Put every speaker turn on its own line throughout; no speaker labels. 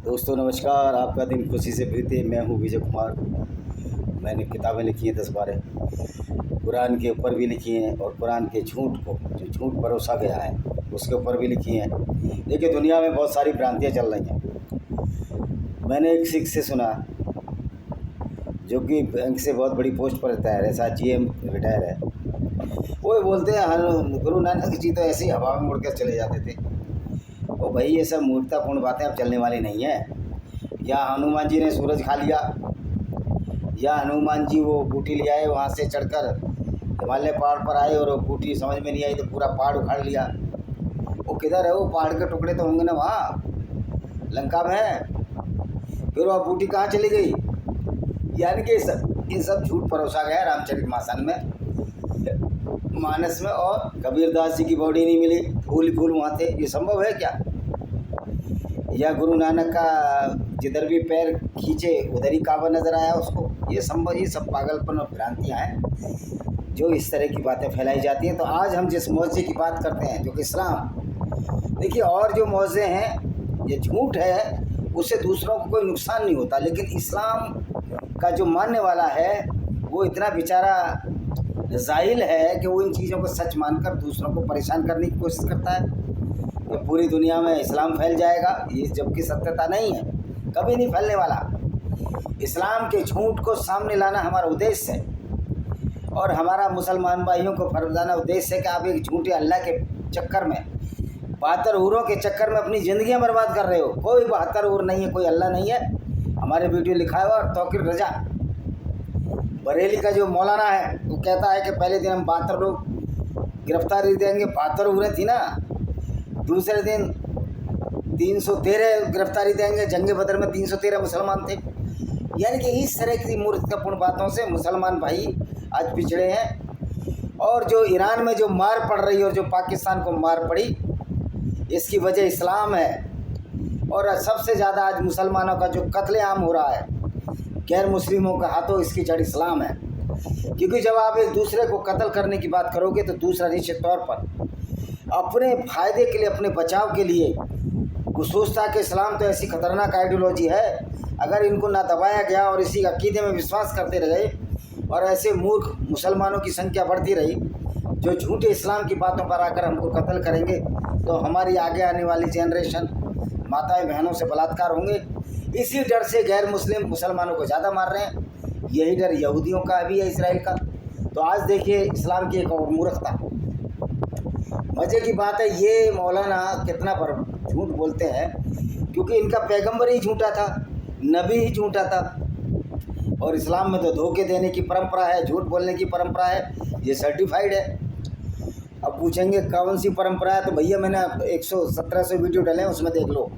दोस्तों नमस्कार। आपका दिन खुशी से बीते। मैं हूँ विजय कुमार। मैंने किताबें लिखी हैं 10-12, कुरान के ऊपर भी लिखी हैं और कुरान के झूठ को जो झूठ परोसा गया है उसके ऊपर भी लिखी हैं। देखिए, दुनिया में बहुत सारी भ्रांतियाँ चल रही हैं। मैंने एक सिख से सुना जो कि बैंक से बहुत बड़ी पोस्ट पर रहता है, ऐसा GM रिटायर है। वो बोलते हैं गुरु नानक जी तो ऐसे ही हवा में मुड़ कर चले जाते थे। ओ भाई, ये सब मूर्खतापूर्ण बातें अब चलने वाली नहीं है। या हनुमान जी ने सूरज खा लिया, या हनुमान जी वो बूटी ले आए, वहाँ से चढ़कर हिमालय पहाड़ पर आए और वो बूटी समझ में नहीं आई तो पूरा पहाड़ उखाड़ लिया। वो किधर है? वो पहाड़ के टुकड़े तो होंगे ना वहाँ लंका में। फिर वह बूटी कहाँ चली गई? यानी कि ये सब झूठ परोसा गया रामचरितमानस में। और कबीरदास जी की बॉडी नहीं मिली, फूल वहाँ थे। ये संभव है क्या? या गुरु नानक का जिधर भी पैर खींचे उधर ही काबा नज़र आया उसको? ये संभव? ये सब पागलपन और भ्रांतियाँ हैं जो इस तरह की बातें फैलाई जाती हैं। तो आज हम जिस मौजे की बात करते हैं जो कि इस्लाम, देखिए, और जो मौजे हैं ये झूठ है, उससे दूसरों को कोई नुकसान नहीं होता। लेकिन इस्लाम का जो मानने वाला है वो इतना बेचारा जाहिल है कि वो इन चीज़ों को सच मानकर दूसरों को परेशान करने की कोशिश करता है कि पूरी दुनिया में इस्लाम फैल जाएगा। ये जबकि सत्यता नहीं है, कभी नहीं फैलने वाला। इस्लाम के झूठ को सामने लाना हमारा उद्देश्य है और हमारा मुसलमान भाइयों को फरमाना उद्देश्य है कि आप एक झूठे अल्लाह के चक्कर में, 72 हूरों के चक्कर में अपनी ज़िंदगियाँ बर्बाद कर रहे हो। कोई 72 हूर नहीं है, कोई अल्लाह नहीं है। हमारे वीडियो लिखा है। और तौकीर रजा बरेली का जो मौलाना है वो कहता है कि पहले दिन हम 72 लोग गिरफ्तारी देंगे, 72 हूरें थी ना। दूसरे दिन 313 गिरफ्तारी देंगे। जंग बदर में 313 मुसलमान थे। यानी कि इस तरह की मूर्खतापूर्ण बातों से मुसलमान भाई आज पिछड़े हैं। और जो ईरान में जो मार पड़ रही है और जो पाकिस्तान को मार पड़ी, इसकी वजह इस्लाम है। और सबसे ज़्यादा आज मुसलमानों का जो कत्लेआम हो रहा है गैर मुस्लिमों के हाथों, इसकी जड़ इस्लाम है। क्योंकि जब आप एक दूसरे को कत्ल करने की बात करोगे तो दूसरा निश्चित तौर पर अपने फ़ायदे के लिए, अपने बचाव के लिए वो सोचता कि इस्लाम तो ऐसी खतरनाक आइडियोलॉजी है, अगर इनको ना दबाया गया और इसी अकीदे में विश्वास करते रहे और ऐसे मूर्ख मुसलमानों की संख्या बढ़ती रही जो झूठे इस्लाम की बातों पर आकर हमको कत्ल करेंगे, तो हमारी आगे आने वाली जनरेशन, माताएं बहनों से बलात्कार होंगे। इसी डर से गैर मुस्लिम मुसलमानों को ज़्यादा मार रहे हैं। यही डर यहूदियों का भी है, इसराइल का। तो आज देखिए इस्लाम की एक और मूर्खता। मज़े की बात है, ये मौलाना कितना पर झूठ बोलते हैं, क्योंकि इनका पैगंबर ही झूठा था, नबी ही झूठा था। और इस्लाम में तो धोखे देने की परंपरा है, झूठ बोलने की परंपरा है, ये सर्टिफाइड है। अब पूछेंगे कौन सी परंपरा है, तो भैया मैंने 117 वीडियो डाले हैं, उसमें देख लो।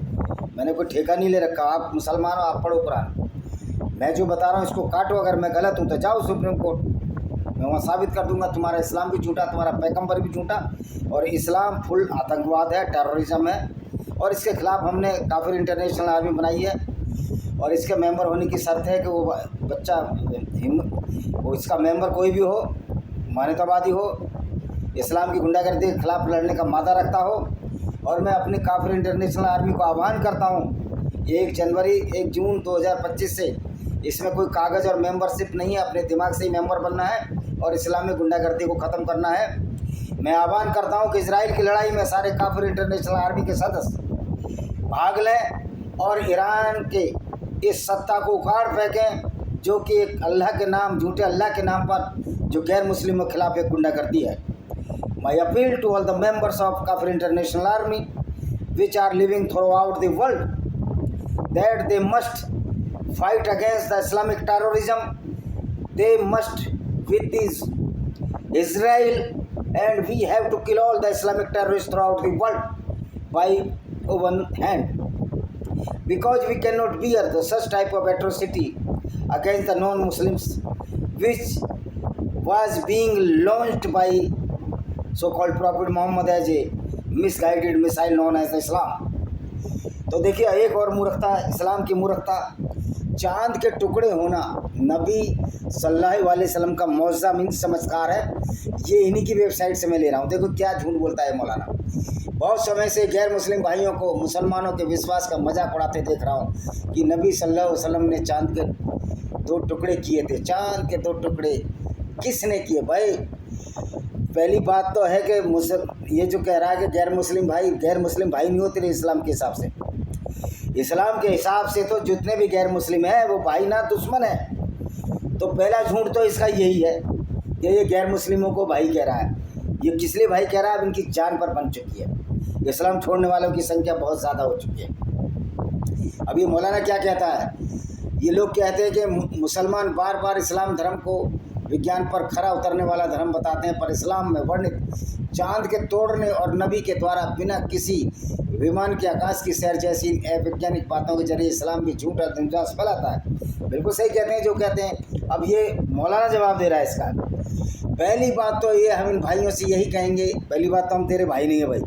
मैंने कोई ठेका नहीं ले रखा। आप मुसलमान हो, आप पढ़ो कुरान। मैं जो बता रहा हूँ इसको काटो। अगर मैं गलत हूँ तो जाओ सुप्रीम कोर्ट, मैं वहाँ साबित कर दूंगा तुम्हारा इस्लाम भी झूठा, तुम्हारा पैगंबर भी झूठा। और इस्लाम फुल आतंकवाद है, टेररिज्म है। और इसके खिलाफ हमने काफिर इंटरनेशनल आर्मी बनाई है। और इसके मेंबर होने की शर्त है कि वो बच्चा वो इसका मेंबर कोई भी हो, मानवतावादी हो, इस्लाम की गुंडागर्दी के खिलाफ लड़ने का मादा रखता हो। और मैं अपनी काफिर इंटरनेशनल आर्मी को आह्वान करता हूँ 1 जून 2025 से इसमें कोई कागज़ और मेंबरशिप नहीं है, अपने दिमाग से ही मेंबर बनना है और इस्लामी गुंडागर्दी को ख़त्म करना है। मैं आह्वान करता हूँ कि इजराइल की लड़ाई में सारे काफिर इंटरनेशनल आर्मी के सदस्य भाग लें और ईरान के इस सत्ता को उखाड़ फेंकें जो कि एक अल्लाह के नाम, झूठे अल्लाह के नाम पर जो गैर मुस्लिमों के खिलाफ एक गुंडागर्दी है। My appeal to all the members of Kafir International Army which are living throughout the world that they must fight against the Islamic terrorism. They must with this Israel, and we have to kill all the Islamic terrorists throughout the world by one hand, because we cannot bear the such type of atrocity against the non-Muslims which was being launched by so-called Prophet Muhammad as a misguided missile known as Islam. तो देखिए एक और मूर्खता, इस्लाम की मूर्खता, चांद के टुकड़े होना नबी सल्लल्लाहु अलैहि वसल्लम का मौजज़ा मीन चमत्कार है। ये इन्हीं की वेबसाइट से मैं ले रहा हूँ। देखो क्या झूठ बोलता है मौलाना। बहुत समय से गैर मुस्लिम भाइयों को मुसलमानों के विश्वास का मजाक उड़ाते देख रहा हूँ कि नबी सल्लल्लाहु अलैहि वसल्लम ने चाँद के 2 टुकड़े किए थे। चाँद के 2 टुकड़े किसने किए भाई? पहली बात तो है कि ये जो कह रहा है कि गैर मुस्लिम भाई नहीं होते रहे इस्लाम के हिसाब से। इस्लाम के हिसाब से तो जितने भी गैर मुस्लिम हैं वो भाई ना दुश्मन है। तो पहला झूठ तो इसका यही है कि ये गैर मुस्लिमों को भाई कह रहा है। ये किस लिए भाई कह रहा है? अब इनकी जान पर बन चुकी है। इस्लाम छोड़ने वालों की संख्या बहुत ज़्यादा हो चुकी है। अब ये मौलाना क्या कहता है? ये लोग कहते हैं कि मुसलमान बार बार इस्लाम धर्म को विज्ञान पर खरा उतरने वाला धर्म बताते हैं, पर इस्लाम में वर्णित चांद के तोड़ने और नबी के द्वारा बिना किसी विमान के आकाश की सैर जैसी अवैज्ञानिक बातों के जरिए इस्लाम भी झूठ और अंधविश्वास फैलाता है। बिल्कुल सही कहते हैं जो कहते हैं। अब ये मौलाना जवाब दे रहा है इसका। पहली बात तो ये हम इन भाइयों से यही कहेंगे, पहली बात तो हम तेरे भाई नहीं है भाई,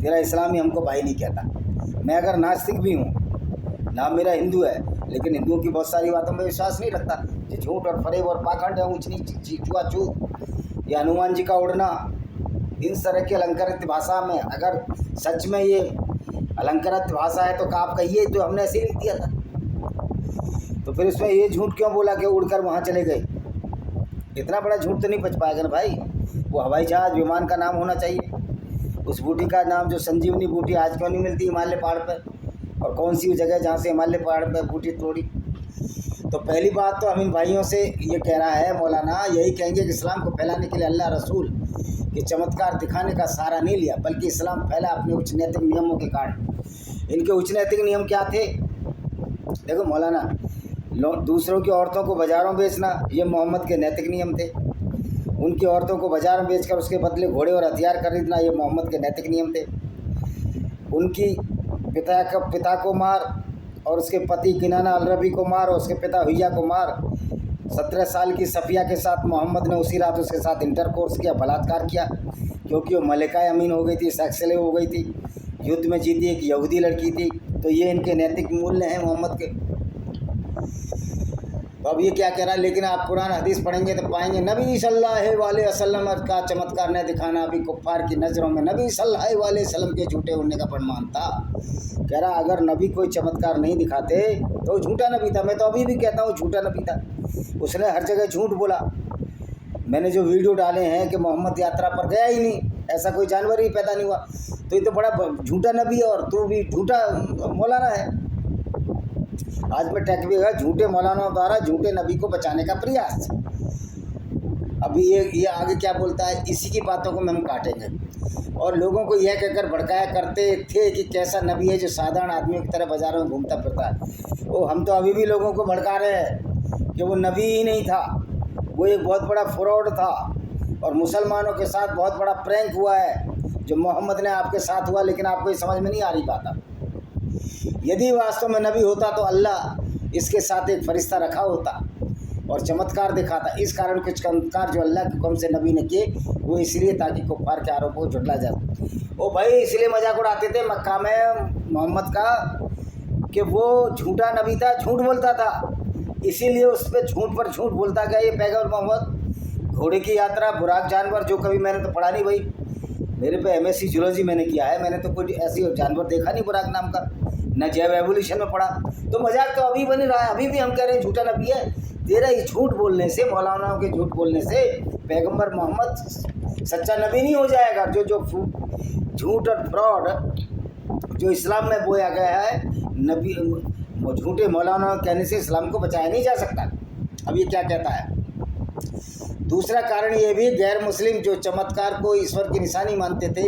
तेरा इस्लाम ही हमको भाई नहीं कहता। मैं अगर नास्तिक भी हूँ, नाम मेरा हिंदू है, लेकिन हिंदुओं की बहुत सारी बातों में विश्वास नहीं रखता। ये झूठ और फरेब और पाखंड है, ऊँच नीच छुआछूत या हनुमान जी का उड़ना, इन तरह की अलंकारित भाषा में अगर सच में ये अलंकारित भाषा है तो आप कहिए तो हमने ऐसे ही लिख दिया था। तो फिर उसमें ये झूठ क्यों बोला कि उड़कर वहाँ चले गए? इतना बड़ा झूठ तो नहीं बच पाएगा ना भाई। वो हवाई जहाज विमान का नाम होना चाहिए। उस बूटी का नाम जो संजीवनी बूटी आज क्यों नहीं मिलती हिमालय पहाड़ पर? और कौन सी जगह जहाँ से हिमालय पहाड़ पर बूटी तोड़ी? तो पहली बात तो हम इन भाइयों से ये कह रहा है मौलाना, यही कहेंगे कि इस्लाम को फैलाने के लिए अल्लाह रसूल के चमत्कार दिखाने का सहारा नहीं लिया, बल्कि इस्लाम फैला अपने उच्च नैतिक नियमों के कारण। इनके उच्च नैतिक नियम क्या थे? देखो मौलाना, दूसरों की औरतों को बाज़ारों बेचना ये मोहम्मद के नैतिक नियम थे। उनकी औरतों को बाज़ार में बेचकर उसके बदले घोड़े और हथियार खरीदना ये मोहम्मद के नैतिक नियम थे। उनकी पिता को मार और उसके पति किनाना अलरबी को मार और उसके पिता हुइया को मार। 17 साल की सफ़िया के साथ मोहम्मद ने उसी रात उसके साथ इंटरकोर्स किया, बलात्कार किया, क्योंकि वो मलिका अमीन हो गई थी, सेक्सले हो गई थी, युद्ध में जीती एक यहूदी लड़की थी। तो ये इनके नैतिक मूल्य हैं मोहम्मद के। तो अब ये क्या कह रहा है? लेकिन आप कुरान हदीस पढ़ेंगे तो पाएंगे नबी सल्लल्लाहु अलैहि वसल्लम का चमत्कार न दिखाना अभी कुफ्फार की नज़रों में नबी सल्लल्लाहु अलैहि वसल्लम के झूठे होने का प्रमाण था। कह रहा अगर नबी कोई चमत्कार नहीं दिखाते तो झूठा नबी था। मैं तो अभी भी कहता हूँ झूठा नबी था। उसने हर जगह झूठ बोला। मैंने जो वीडियो डाले हैं कि मोहम्मद यात्रा पर गया ही नहीं, ऐसा कोई जानवर ही पैदा नहीं हुआ, तो ये तो बड़ा झूठा नबी है और तू भी झूठा मौलाना है। आज मैं टैग भी है झूठे मौलानाओं द्वारा झूठे नबी को बचाने का प्रयास। अभी ये आगे क्या बोलता है, इसी की बातों को हम काटेंगे। और लोगों को यह कहकर भड़काया करते थे कि कैसा नबी है जो साधारण आदमियों की तरह बाज़ारों में घूमता फिरता है। वो हम तो अभी भी लोगों को भड़का रहे हैं कि वो नबी ही नहीं था, वो एक बहुत बड़ा फ्रॉड था और मुसलमानों के साथ बहुत बड़ा प्रैंक हुआ है जो मोहम्मद ने आपके साथ हुआ। लेकिन आपको ये समझ में नहीं आ रही बात। यदि वास्तव में नबी होता तो अल्लाह इसके साथ एक फरिश्ता रखा होता और चमत्कार दिखाता। इस कारण कुछ चमत्कार जो अल्लाह के हुक्म से नबी ने किए वो इसलिए ताकि कुफ्फार के आरोपों को झुटला जाए। ओ भाई, इसलिए मजाक उड़ाते थे मक्का में मोहम्मद का कि वो झूठा नबी था, झूठ बोलता था, इसीलिए उस पर झूठ बोलता गया ये पैगंबर मोहम्मद। घोड़े की यात्रा, बुराक जानवर, जो कभी मैंने तो पढ़ा नहीं भाई, मेरे पे MSc जूलॉजी मैंने किया है, मैंने तो कोई ऐसी जानवर देखा नहीं बुराक नाम का, न जैव एवोल्यूशन में पढ़ा। तो मजाक तो अभी बन रहा है, अभी भी हम कह रहे हैं झूठा नबी है। तेरा ही झूठ बोलने से, मौलानाओं के झूठ बोलने से पैगंबर मोहम्मद सच्चा नबी नहीं हो जाएगा। जो झूठ और फ्रॉड जो इस्लाम में बोया गया है, नबी झूठे मौलानाओं कहने से इस्लाम को बचाया नहीं जा सकता। अब ये क्या कहता है? दूसरा कारण ये भी, गैर मुस्लिम जो चमत्कार को ईश्वर की निशानी मानते थे,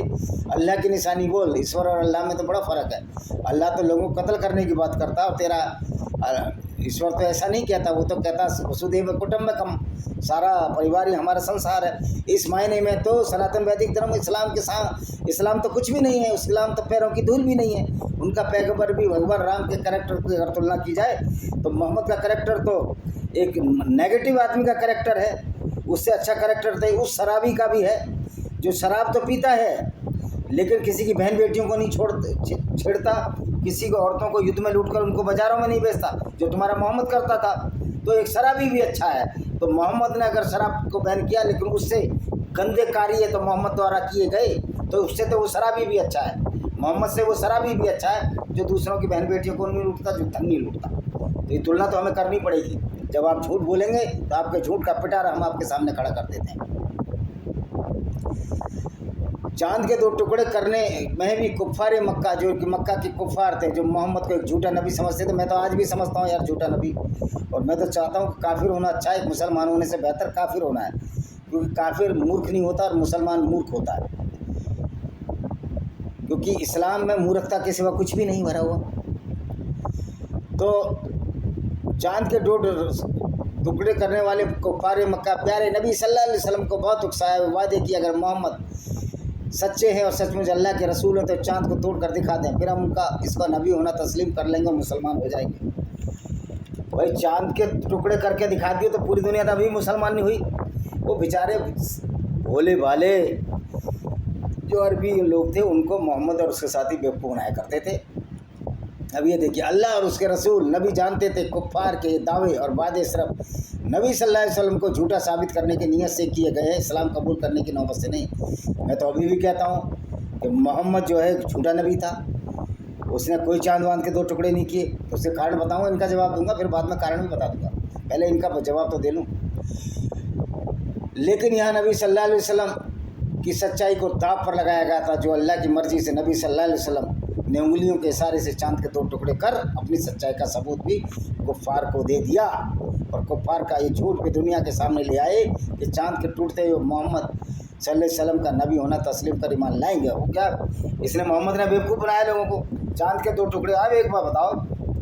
अल्लाह की निशानी बोल। ईश्वर और अल्लाह में तो बड़ा फ़र्क है। अल्लाह तो लोगों को कत्ल करने की बात करता और तेरा ईश्वर तो ऐसा नहीं कहता। वो तो कहता वसुधैव कुटुम्बकम, सारा परिवार ही हमारा संसार है। इस मायने में तो सनातन वैदिक धर्म इस्लाम के साथ, इस्लाम तो कुछ भी नहीं है, इस्लाम तो पैरों की धूल भी नहीं है। उनका पैगंबर भी भगवान राम के करैक्टर की अगर तुलना की जाए तो मोहम्मद का करैक्टर तो एक नेगेटिव आदमी का करैक्टर है, उससे अच्छा करैक्टर तो उस शराबी का भी है जो शराब तो पीता है लेकिन किसी की बहन बेटियों को नहीं छेड़ता, किसी को औरतों को युद्ध में लूटकर उनको बाज़ारों में नहीं बेचता, जो तुम्हारा मोहम्मद करता था। तो एक शराबी भी अच्छा है। तो मोहम्मद ने अगर शराब को बैन किया लेकिन उससे गंदे कार्य तो मोहम्मद द्वारा किए गए तो उससे तो वो शराबी भी अच्छा है, मोहम्मद से वो शराबी भी अच्छा है जो दूसरों की बहन बेटियों को नहीं लूटता, जो धन नहीं लूटता। तो ये तुलना तो हमें करनी पड़ेगी। जब आप झूठ बोलेंगे तो आपके झूठ का पिटारा हम आपके सामने खड़ा कर देते हैं। चांद के 2 टुकड़े करने में भी कुफ़ार मक्का, जो कि मक्का के कुफ़ार थे, जो मोहम्मद को एक झूठा नबी समझते थे। मैं तो आज भी समझता हूँ यार झूठा नबी, और मैं तो चाहता हूँ कि काफिर होना अच्छा है, मुसलमान होने से बेहतर काफिर होना है, क्योंकि काफिर मूर्ख नहीं होता और मुसलमान मूर्ख होता है। क्योंकि इस्लाम में मूर्खता के सिवा कुछ भी नहीं भरा हुआ। तो चांद के 2 टुकड़े करने वाले कुफ़ार मक्का प्यारे नबी सल्लल्लाहु अलैहि वसल्लम को बहुत उकसाया, वादे किया अगर मोहम्मद सच्चे हैं और सचमुच अल्लाह के रसूल हैं तो चांद को तोड़ कर दिखा दें, फिर हम उनका इसका नबी होना तस्लीम कर लेंगे और मुसलमान हो जाएंगे। भाई चांद के टुकड़े करके दिखा दिए तो पूरी दुनिया तभी मुसलमान नहीं हुई। वो बेचारे भोले भाले जो अरबी लोग थे उनको मोहम्मद और उसके साथी बेवकूफ़ बनाया करते थे। अब ये देखिए अल्लाह और उसके रसूल नबी जानते थे कुफ़ार के दावे और वादे सिर्फ नबी सल्लल्लाहु अलैहि वसल्लम को झूठा साबित करने की नीयत से किए गए हैं, इस्लाम कबूल करने की नौबत से नहीं। मैं तो अभी भी कहता हूँ कि मोहम्मद जो है झूठा नबी था, उसने कोई चांद वांद के 2 टुकड़े नहीं किए। तो उससे कारण बताऊँगा, इनका जवाब दूंगा, फिर बाद में कारण भी बता दूंगा, पहले इनका जवाब तो दे लूँ। लेकिन यहाँ नबी सल्लल्लाहु अलैहि वसल्लम की सच्चाई को दाव पर लगाया गया था, जो अल्लाह की मर्ज़ी से नबी सल्लल्लाहु अलैहि वसल्लम ने उंगलियों के इशारे से चांद के 2 टुकड़े कर अपनी सच्चाई का सबूत भी कुफ़ार को दे दिया, और कुफ़ार का ये झूठ भी दुनिया के सामने ले आए कि चांद के टूटते हुए मोहम्मद सल्लल्लाहु अलैहि वसल्लम का नबी होना तस्लीम कर ईमान लाएंगे। वो क्या, इसलिए मोहम्मद ने बेवकूफ़ बनाया लोगों को। चांद के 2 टुकड़े, अब एक बार बताओ,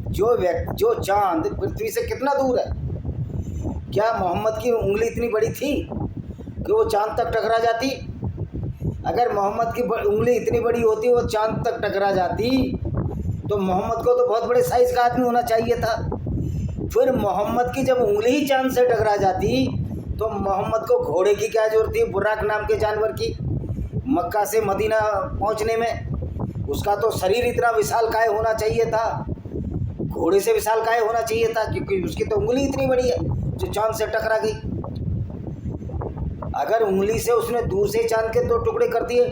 जो चांद पृथ्वी से कितना दूर है, क्या मोहम्मद की उंगली इतनी बड़ी थी कि वो चांद तक टकरा जाती? अगर मोहम्मद की उंगली इतनी बड़ी होती, वो चांद तक टकरा जाती, तो मोहम्मद को तो बहुत बड़े साइज़ का आदमी होना चाहिए था। फिर मोहम्मद की जब उंगली ही चांद से टकरा जाती तो मोहम्मद को घोड़े की क्या जरूरत थी, बुर्राक नाम के जानवर की, मक्का से मदीना पहुंचने में? उसका तो शरीर इतना विशालकाय होना चाहिए था, घोड़े से विशालकाय होना चाहिए था, क्योंकि उसकी तो उंगली इतनी बड़ी है जो चांद से टकरा गई। अगर उंगली से उसने दूर से चांद के 2 टुकड़े कर दिए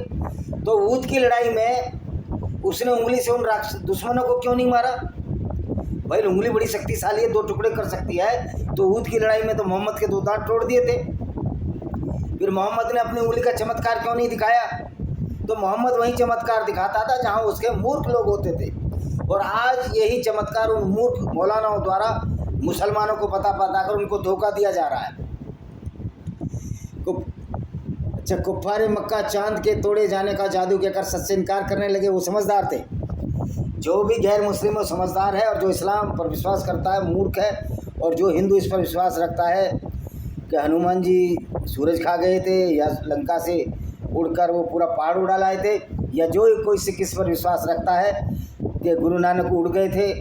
तो ऊद की लड़ाई में उसने उंगली से उन दुश्मनों को क्यों नहीं मारा? भाई उंगली बड़ी शक्तिशाली है, 2 टुकड़े कर सकती है, तो ऊद की लड़ाई में तो मोहम्मद के 2 दांत तोड़ दिए थे। फिर मोहम्मद ने अपनी उंगली का चमत्कार क्यों नहीं दिखाया? तो मोहम्मद वही चमत्कार दिखाता था जहां उसके मूर्ख लोग होते थे, और आज यही चमत्कार उन मूर्ख मौलानाओं द्वारा मुसलमानों को बताकर उनको धोखा दिया जा रहा है। अच्छा, कुफ़ार मक्का चांद के तोड़े जाने का जादू कहकर सच से इनकार करने लगे। वो समझदार थे। जो भी गैर मुस्लिम वो समझदार है, और जो इस्लाम पर विश्वास करता है मूर्ख है, और जो हिंदू इस पर विश्वास रखता है कि हनुमान जी सूरज खा गए थे, या लंका से उड़कर वो पूरा पहाड़ उड़ा लाए थे, या जो कोई सिख इस पर विश्वास रखता है कि गुरु नानक उड़ गए थे,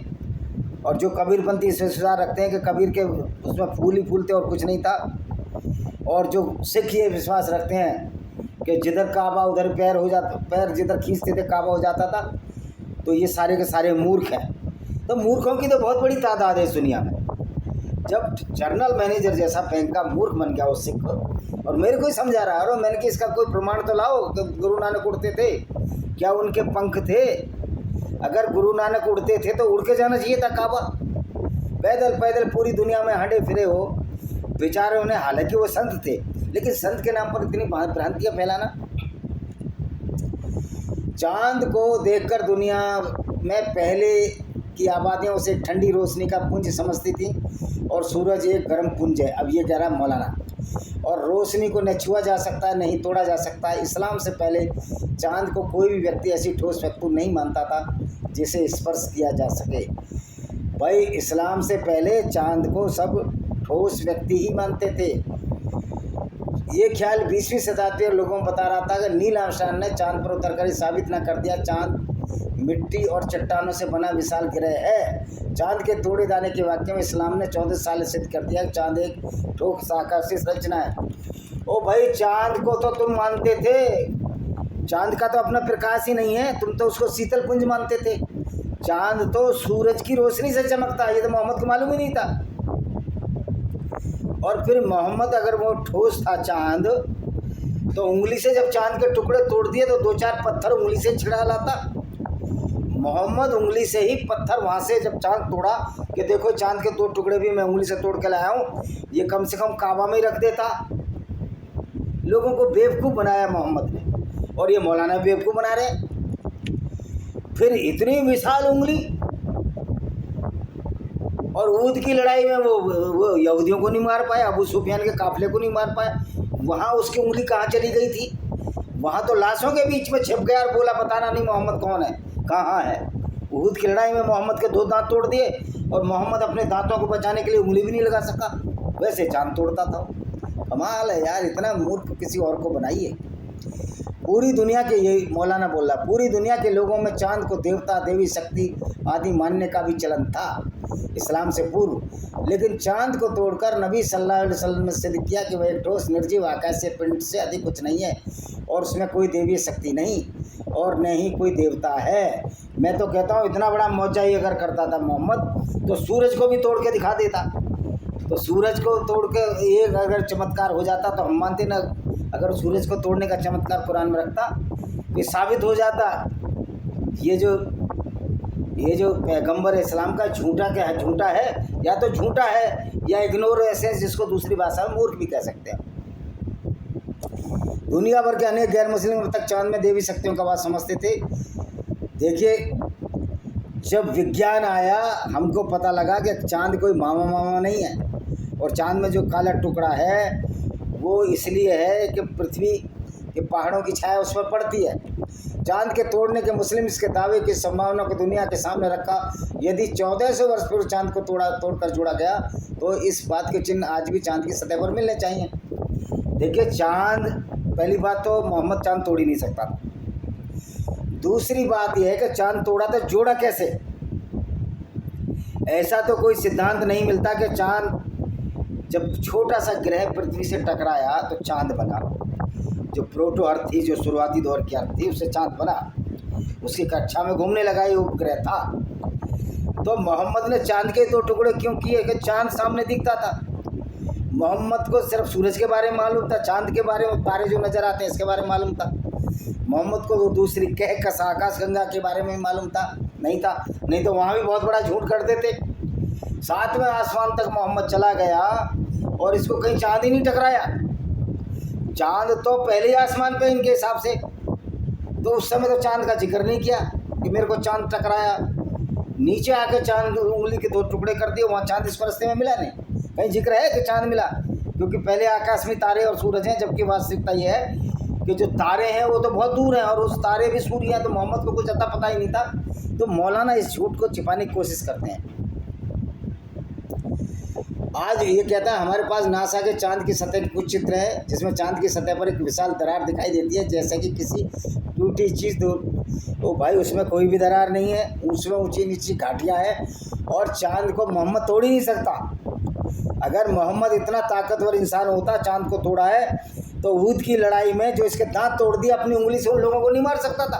और जो कबीरपंथी इस विश्वास रखते हैं कि कबीर के उसमें फूल ही फूल थे और कुछ नहीं था, और जो सिख ये विश्वास रखते हैं कि जिधर काबा उधर पैर जिधर खींचते थे काबा हो जाता था, तो ये सारे के सारे मूर्ख हैं। तो मूर्खों की तो बहुत बड़ी तादाद है इस दुनिया में। जब जनरल मैनेजर जैसा बैंक का मूर्ख बन गया वो सिख, और मेरे को ही समझा रहा है, और मैंने कि इसका कोई प्रमाण तो लाओ कि गुरु नानक उड़ते थे, क्या उनके पंख थे? अगर गुरु नानक उड़ते थे तो उड़ के जाना चाहिए था काबा। पैदल पैदल पूरी दुनिया में हंडे फिरे हो बेचारे उन्हें, हालांकि वो संत थे, लेकिन संत के नाम पर इतनी भ्रांतियाँ फैलाना। चांद को देखकर दुनिया में पहले की आबादियों से ठंडी रोशनी का पुंज समझती थी, और सूरज एक गर्म पुंज है। अब ये कह रहा है मौलाना, और रोशनी को न छुआ जा सकता है नहीं तोड़ा जा सकता है। इस्लाम से पहले चांद को कोई भी व्यक्ति ऐसी ठोस वस्तु नहीं मानता था जिसे स्पर्श किया जा सके। भाई इस्लाम से पहले चांद को सब ठोस व्यक्ति ही मानते थे। ये ख्याल 20वीं शताब्दी में लोगों को बता रहा था कि नील आर्मस्ट्रांग ने चांद पर उतरकर साबित न कर दिया चांद मिट्टी और चट्टानों से बना विशाल ग्रह है। चांद के तोड़े जाने के वाक्य में इस्लाम ने 14 साल सिद्ध कर दिया कि चांद एक ठोस आकाशीय संरचना है। ओ भाई, चांद को तो तुम मानते थे, चांद का तो अपना प्रकाश ही नहीं है, तुम तो उसको शीतल पुंज मानते थे। चांद तो सूरज की रोशनी से चमकता है, ये तो मोहम्मद को मालूम ही नहीं था। और फिर मोहम्मद अगर वो ठोस था चांद, तो उंगली से जब चांद के टुकड़े तोड़ दिए तो 2-4 पत्थर उंगली से छिड़ा लाता। मोहम्मद उंगली से ही पत्थर वहाँ से जब चांद तोड़ा कि देखो चांद के 2 टुकड़े भी मैं उंगली से तोड़ के लाया हूँ, ये कम से कम काबा में ही रख देता। लोगों को बेवकूफ़ बनाया मोहम्मद ने, और ये मौलाना बेवकूफ़ बना रहे। फिर इतनी विशाल उंगली, और ऊद की लड़ाई में वो यहूदियों को नहीं मार पाया, अबू सुफियान के काफिले को नहीं मार पाया। वहाँ उसकी उंगली कहाँ चली गई थी? वहाँ तो लाशों के बीच में छिप गया और बोला बताना नहीं मोहम्मद कौन है, कहाँ है। ऊद की लड़ाई में मोहम्मद के 2 दांत तोड़ दिए, और मोहम्मद अपने दांतों को बचाने के लिए उंगली भी नहीं लगा सका, वैसे चांद तोड़ता था। कमाल है यार, इतना मूर्ख किसी और को बनाइए। पूरी दुनिया के, यही मौलाना बोल रहा, पूरी दुनिया के लोगों में चांद को देवता देवी शक्ति आदि मानने का भी चलन था इस्लाम से पूर्व, लेकिन चांद को तोड़कर नबी सल्लल्लाहु अलैहि वसल्लम ने सिद्ध किया कि वह एक ठोस निर्जीव आकाशीय पिंड से अधिक कुछ नहीं है, और उसमें कोई देवी शक्ति नहीं और न ही कोई देवता है। मैं तो कहता हूँ इतना बड़ा मौजा ही अगर करता था मोहम्मद, तो सूरज को भी तोड़ के दिखा देता। तो सूरज को तोड़ के एक अगर चमत्कार हो जाता तो हम मानते ना, अगर सूरज को तोड़ने का चमत्कार कुरान में रखता तो साबित हो जाता ये जो पैगंबर इस्लाम का झूठा है, या तो झूठा है या इग्नोर ऐसे, जिसको दूसरी भाषा में मूर्ख भी कह सकते हैं। दुनिया भर के अनेक गैर मुस्लिम अब तक चांद में देवी शक्तियों का बात समझते थे। देखिए, जब विज्ञान आया हमको पता लगा कि चांद कोई मामा नहीं है, और चांद में जो काला टुकड़ा है वो इसलिए है कि पृथ्वी के पहाड़ों की छाया उस पर पड़ती है। चांद के तोड़ने के मुस्लिम इसके दावे की संभावना को दुनिया के सामने रखा। यदि 1400 वर्ष पूर्व चांद को तोड़कर जोड़ा गया तो इस बात के चिन्ह आज भी चांद की सतह पर मिलने चाहिए। देखिए, चांद, पहली बात तो मोहम्मद चांद तोड़ ही नहीं सकता। दूसरी बात यह है कि चांद तोड़ा तो जोड़ा कैसे? ऐसा तो कोई सिद्धांत नहीं मिलता कि चांद जब छोटा सा ग्रह पृथ्वी से टकराया तो चांद बना। जो प्रोटो अर्थ थी, जो शुरुआती दौर की अर्थ थी, उससे चांद बना। उसकी कक्षा में घूमने लगा ये उपग्रह था। तो मोहम्मद ने चांद के 2 टुकड़े क्यों किए कि चांद सामने दिखता था। मोहम्मद को सिर्फ सूरज के बारे में मालूम था, चांद के बारे में, तारे जो नज़र आते हैं इसके बारे में मालूम था। मोहम्मद को वो दूसरी कहकशां आकाशगंगा के बारे में मालूम था नहीं था, नहीं तो वहाँ भी बहुत बड़ा झूठ कर देते। 7वें आसमान तक मोहम्मद चला गया और इसको कहीं चांद ही नहीं टकराया। चांद तो पहले आसमान पे इनके हिसाब से, तो उस समय तो चांद का जिक्र नहीं किया कि मेरे को चांद टकराया। नीचे आके चांद उंगली के 2 टुकड़े कर दिए, वहाँ चांद इस रास्ते में मिला नहीं, कहीं जिक्र है कि चांद मिला, क्योंकि पहले आकाश में तारे और सूरज हैं। जबकि वास्तविकता ये है कि जो तारे हैं वो तो बहुत दूर हैं, और उस तारे भी सूर्य हैं। तो मोहम्मद को कुछ अता पता ही नहीं था। तो मौलाना इस झूठ को छिपाने की कोशिश करते हैं। आज ये कहता है हमारे पास नासा के चांद की सतह के कुछ चित्र है, जिसमें चांद की सतह पर एक विशाल दरार दिखाई देती है, जैसे कि किसी टूटी चीज़। तो भाई उसमें कोई भी दरार नहीं है, उसमें ऊंची नीची घाटियाँ हैं, और चांद को मोहम्मद तोड़ ही नहीं सकता। अगर मोहम्मद इतना ताकतवर इंसान होता, चांद को तोड़ा है, तो ऊद की लड़ाई में जो इसके दांत तोड़ दिए अपनी उंगली से, उन लोगों को नहीं मार सकता था।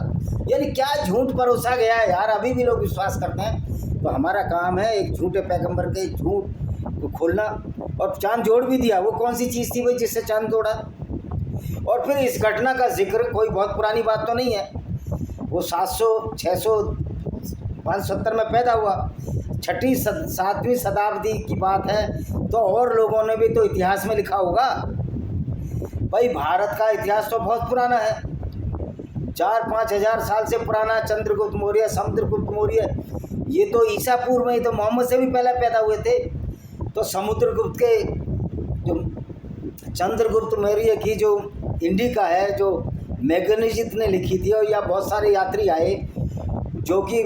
यानी क्या झूठ परोसा गया है यार, अभी भी लोग विश्वास करते हैं। तो हमारा काम है एक झूठे पैगंबर के झूठ को खोलना। और चांद जोड़ भी दिया, वो कौन सी चीज़ थी भाई जिससे चांद तोड़ा? और फिर इस घटना का जिक्र कोई बहुत पुरानी बात तो नहीं है, वो 700, 600, 570 में पैदा हुआ, 6वीं 7वीं शताब्दी की बात है। तो और लोगों ने भी तो इतिहास में लिखा होगा। भाई भारत का इतिहास तो बहुत पुराना है, 4-5 हज़ार साल से पुराना। चंद्रगुप्त मौर्य, समुद्रगुप्त मौर्य, ये तो ईसा पूर्व में ही, तो मोहम्मद से भी पहले पैदा हुए थे। तो समुद्रगुप्त के जो चंद्रगुप्त मौर्य की जो इंडिका है, जो मैगनीजित ने लिखी थी, और या बहुत सारे यात्री आए जो कि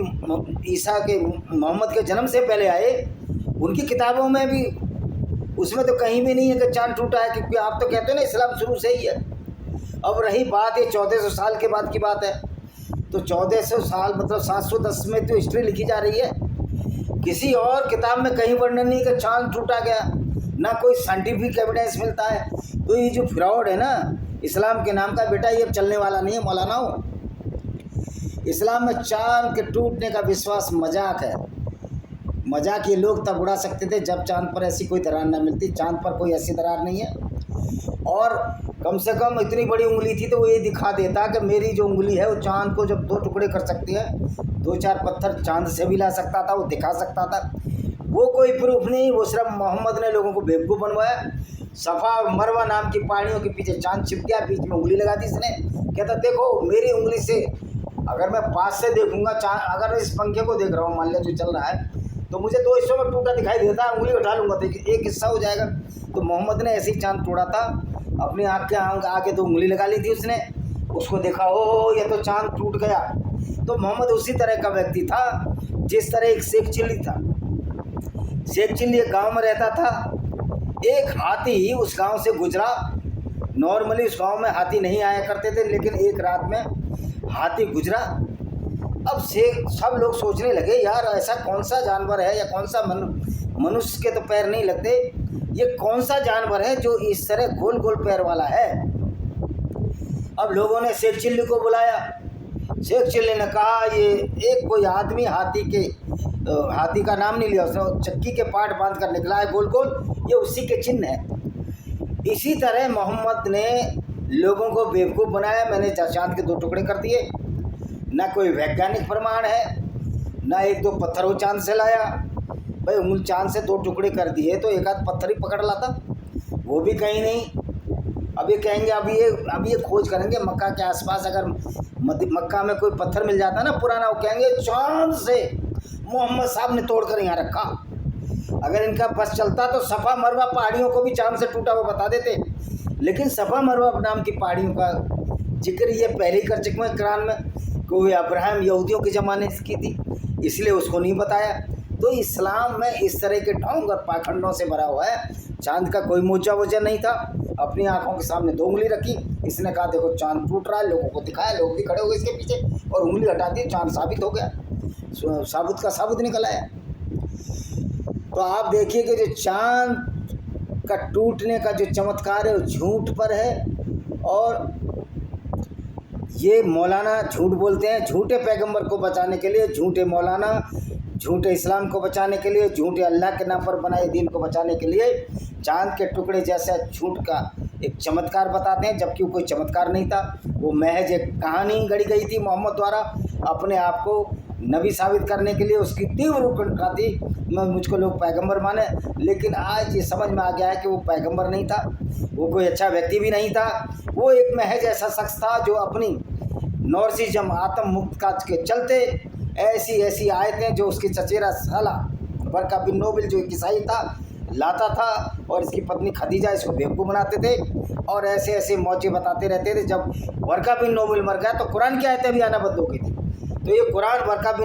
ईसा के, मोहम्मद के जन्म से पहले आए, उनकी किताबों में भी, उसमें तो कहीं भी नहीं है कि चांद टूटा है। क्योंकि आप तो कहते हो ना इस्लाम शुरू से ही है। अब रही बात ये 1400 साल के बाद की बात है, तो 1400 साल मतलब 710 में तो हिस्ट्री लिखी जा रही है। किसी और किताब में कहीं वर्णन नहीं कि चांद टूटा गया, ना कोई साइंटिफिक एविडेंस मिलता है। तो ये जो फ्रॉड है ना इस्लाम के नाम का, बेटा ये चलने वाला नहीं है मौलानाओं। इस्लाम में चांद के टूटने का विश्वास मजाक है। मजाक ये लोग तब उड़ा सकते थे जब चांद पर ऐसी कोई दरार ना मिलती। चांद पर कोई ऐसी दरार नहीं है। और कम से कम इतनी बड़ी उंगली थी तो वो ये दिखा देता कि मेरी जो उंगली है वो चांद को जब 2 टुकड़े कर सकती है, 2-4 पत्थर चांद से भी ला सकता था, वो दिखा सकता था। वो कोई प्रूफ नहीं, वो सिर्फ मोहम्मद ने लोगों को बेवकूफ़ बनवाया। सफ़ा और मरवा नाम की पहाड़ियों के पीछे चांद छिप गया, बीच में उंगली लगा दी इसने। कहता देखो मेरी उंगली से अगर मैं पास से देखूंगा चांद, अगर इस पंखे को देख रहा हूँ मान लिया जो चल रहा है, तो मुझे 2 हिस्सों में टूटा दिखाई देता है, उंगली उठा लूँगा तो एक हिस्सा हो जाएगा। तो मोहम्मद ने ऐसे ही चांद तोड़ा था, अपनी आँख के आगे तो उंगली लगा ली थी उसने, उसको देखा ओ ये तो चांद टूट गया। तो मोहम्मद उसी तरह का व्यक्ति था जिस तरह एक शेख चिल्ली था। शेख चिल्ली एक गाँव में रहता था, एक हाथी उस गाँव से गुजरा। नॉर्मली उस गाँव में हाथी नहीं आया करते थे, लेकिन एक रात में हाथी गुजरा। अब से सब लोग सोचने लगे यार ऐसा कौन सा जानवर है या कौन सा मनुष्य के तो पैर नहीं लगते, ये कौन सा जानवर है जो इस तरह गोल गोल पैर वाला है। अब लोगों ने शेख चिल्ली को बुलाया। शेख चिल्ली ने कहा ये एक कोई आदमी हाथी का नाम नहीं लिया उसने, चक्की के पार्ट बांध कर निकला है गोल गोल, ये उसी के चिन्ह है। इसी तरह मोहम्मद ने लोगों को बेवकूफ़ बनाया। मैंने चांद के 2 टुकड़े कर दिए, ना कोई वैज्ञानिक प्रमाण है, ना 1-2 पत्थरों चांद से लाया। भाई उंगली चांद से 2 टुकड़े कर दिए तो एक आध पत्थर ही पकड़ लाता, वो भी कहीं नहीं। अब ये कहेंगे अब ये खोज करेंगे मक्का के आसपास, अगर मक्का में कोई पत्थर मिल जाता ना पुराना, वो कहेंगे चांद से मोहम्मद साहब ने तोड़ कर यहाँ रखा। अगर इनका बस चलता तो सफ़ा मरवा पहाड़ियों को भी चांद से टूटा हुआ बता देते, लेकिन सफ़ा मरवा नाम की पहाड़ियों का जिक्र ये पहले ही कर चुके हैं कुरान में, कोई अब्राहम यहूदियों के ज़माने की थी, इसलिए उसको नहीं बताया। तो इस्लाम में इस तरह के ढोंग और पाखंडों से भरा हुआ है। चांद का कोई मोचा वोचा नहीं था, अपनी आंखों के सामने 2 उंगली रखी, इसने कहा देखो चांद टूट रहा है, लोगों को दिखाया, लोग भी खड़े हो गए इसके पीछे और उंगली हटा दी, चांद साबित हो गया, साबुत का साबुत निकल आया। तो आप देखिए कि जो चांद का टूटने का जो चमत्कार है वो झूठ पर है, और ये मौलाना झूठ बोलते हैं। झूठे पैगंबर को बचाने के लिए, झूठे मौलाना, झूठे इस्लाम को बचाने के लिए, झूठे अल्लाह के नाम पर बनाए दीन को बचाने के लिए चांद के टुकड़े जैसा झूठ का एक चमत्कार बताते हैं, जबकि वो कोई चमत्कार नहीं था, वो महज एक कहानी गढ़ी गई थी मोहम्मद द्वारा अपने आप को नबी साबित करने के लिए। उसकी तीव्र उत्कंठा थी मुझको लोग पैगंबर माने, लेकिन आज ये समझ में आ गया है कि वो पैगंबर नहीं था, वो कोई अच्छा व्यक्ति भी नहीं था, वो एक महज ऐसा शख्स था जो अपनी नॉर्सिज्म आत्म मुक्त का के चलते ऐसी आयतें जो उसके चचेरा साला वर्का बिन नोबल जो एक ईसाई था लाता था, और इसकी पत्नी खदीजा इसको बेवकूफ़ बनाते थे और ऐसे मौजे बताते रहते थे। जब वर्का बिन नोबल मर गया तो कुरान की आयतें भी आना बंद हो गई थी। तो ये कुरान वर्का बिन